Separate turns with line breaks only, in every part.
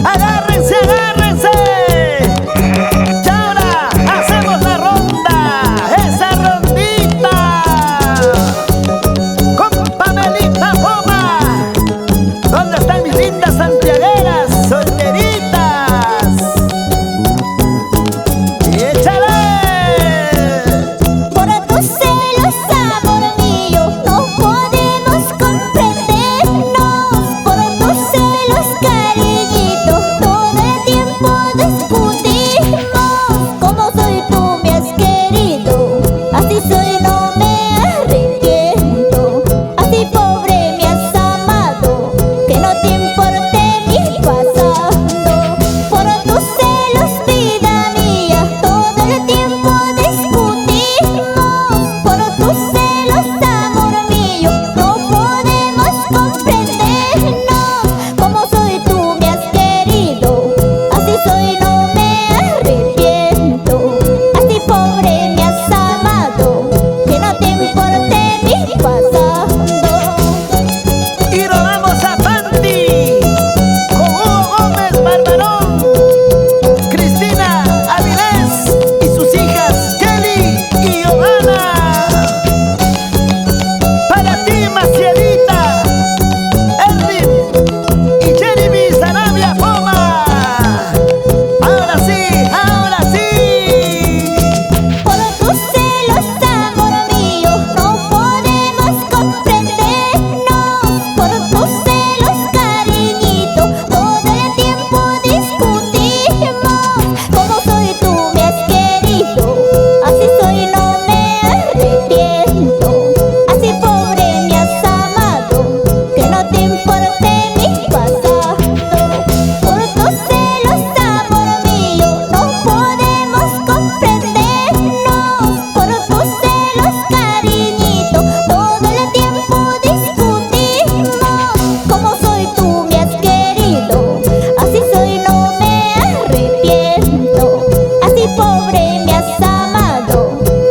Agárrense, agárrense. Y ahora hacemos la ronda, esa rondita. Con Pamelita Poma. ¿Dónde están mis lindas santiagueras solteritas? ¡Échale!
Por tus celos, amor mío, no podemos comprendernos. Por tus celos, cariñito, todo el tiempo discutimos. Como soy tú me has querido, así soy, no me arrepiento. Así pobre me has amado, que no te importe mi pasado. Por tus celos, vida mía, todo el tiempo discutimos. Por tus celos, amor mío, no podemos comprendernos. Como soy tú me has querido, así soy, no me arrepiento. Así pobre me has amado, que no te importe mi pasado.
Y rodamos a Fanti con Hugo Gómez Barbarón, Cristina Avilés y sus hijas Kelly y Johanna. Para ti, Macielita, Erwin y Jeremy Sarabia Poma. Ahora sí, ahora sí.
Por tus celos, amor mío, no podemos comprendernos. Por tus celos, cariñito, todo el tiempo discutimos. Como soy tú me has querido, así soy, no me arrepiento. Así pobre me has amado, que no te importe mi pasado. Por tus celos, amor mío, no podemos comprendernos. Por tus celos, cariñito, todo el tiempo discutimos. Como soy tú me has querido, así soy, no me arrepiento. Así pobre me has amado,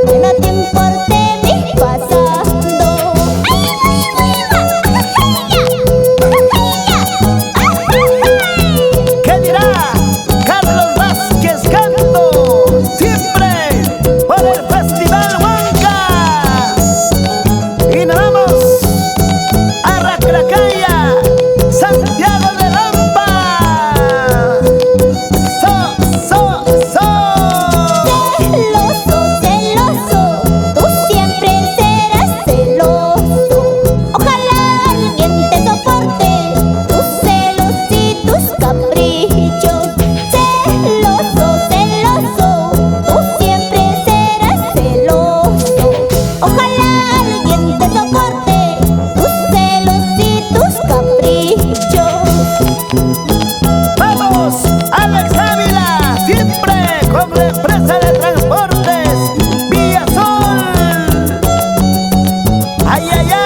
que no te importe mi pasado.
¿Qué dirá Carlos Vázquez Canto? Siempre por el Festival Huancas. Y nos vamos a Racracaya, Santiago de Lampa.
Celoso, celoso, tú siempre serás celoso. Ojalá alguien te soporte tus celos y tus caprichos. Celoso, celoso, tú siempre serás celoso. Ojalá alguien te soporte tus celos y tus caprichos.
Vamos, Alex Ávila, siempre con la empresa de transportes Vía Sol. Ay, ay, ay.